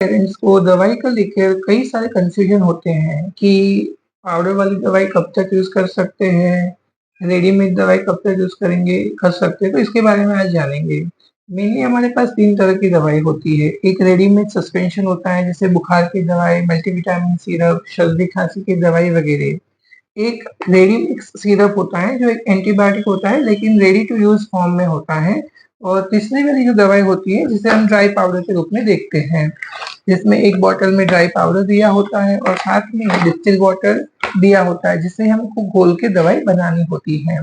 Parents को दवाई को लेकर कई सारे कन्फ्यूजन होते हैं कि पाउडर वाली दवाई कब तक यूज़ कर सकते हैं, रेडीमेड दवाई कब तक यूज़ कर सकते हैं, तो इसके बारे में आज जानेंगे। मेनली हमारे पास 3 तरह की दवाई होती है। एक रेडीमेड सस्पेंशन होता है जैसे बुखार की दवाई, मल्टीविटामिन सिरप, सर्दी-खाँसी की दवाई वगैरह। एक रेडी मिक्स सिरप होता है जो एक एंटीबायोटिक होता है लेकिन रेडी टू यूज़ फॉर्म में होता है। और तीसरी वाली जो दवाई होती है जिसे हम ड्राई पाउडर के रूप में देखते हैं, जिसमें एक बॉटल में ड्राई पाउडर दिया होता है और साथ में डिस्टिल वाटर दिया होता है जिसे हमको घोल के दवाई बनानी होती है।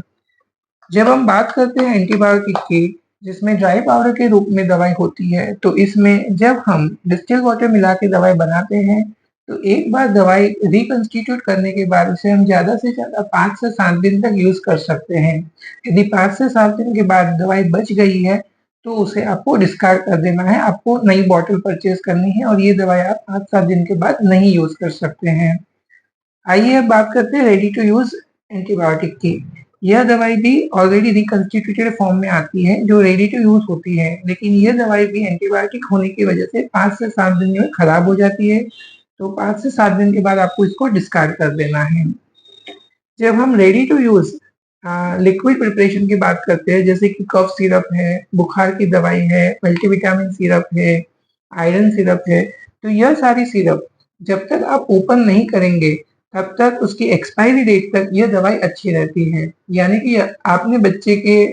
जब हम बात करते हैं एंटीबायोटिक की, जिसमें ड्राई पाउडर के रूप में दवाई होती है, तो इसमें जब हम डिस्टिल वाटर मिला के दवाई बनाते हैं, तो एक बार दवाई रिकंस्टिट्यूट करने के बाद उसे हम ज़्यादा से ज़्यादा 5 से 7 दिन तक यूज़ कर सकते हैं। यदि 5 से 7 दिन के बाद दवाई बच गई है, तो उसे आपको डिस्कार्ड कर देना है, आपको नई बॉटल परचेज़ करनी है और ये दवाई आप 5-7 दिन के बाद नहीं यूज़ कर सकते हैं। आइए अब बात करते हैं रेडी टू यूज़ एंटीबायोटिक की। यह दवाई भी ऑलरेडी रिकंस्टिट्यूटेड फॉर्म में आती है जो रेडी टू यूज़ होती है, लेकिन यह दवाई भी एंटीबायोटिक होने की वजह से 5 से 7 दिन में खराब हो जाती है, तो 5 से 7 दिन के बाद आपको इसको डिस्कार्ड कर देना है। जब हम ready to use liquid preparation की बात करते हैं जैसे कि कफ सिरप है, बुखार की दवाई है, मल्टीविटामिन सिरप है, आयरन सिरप है, तो यह सारी सिरप जब तक आप ओपन नहीं करेंगे, तब तक उसकी एक्सपायरी डेट तक यह दवाई अच्छी रहती है। यानी कि आपने बच्चे के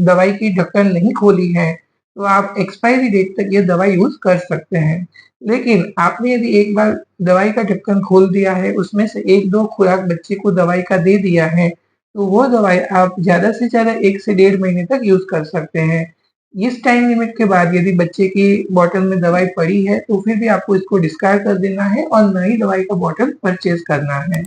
दवाई की ढक्कन नहीं खोली है, तो आप एक्सपायरी डेट तक ये दवाई यूज़ कर सकते हैं। लेकिन आपने यदि एक बार दवाई का ढक्कन खोल दिया है, उसमें से 1-2 खुराक बच्चे को दवाई का दे दिया है, तो वो दवाई आप ज़्यादा से ज़्यादा 1 से डेढ़ महीने तक यूज़ कर सकते हैं। इस टाइम लिमिट के बाद यदि बच्चे की बॉटल में दवाई पड़ी है, तो फिर भी आपको इसको डिस्कार्ड कर देना है और नई दवाई का बॉटल परचेज़ करना है।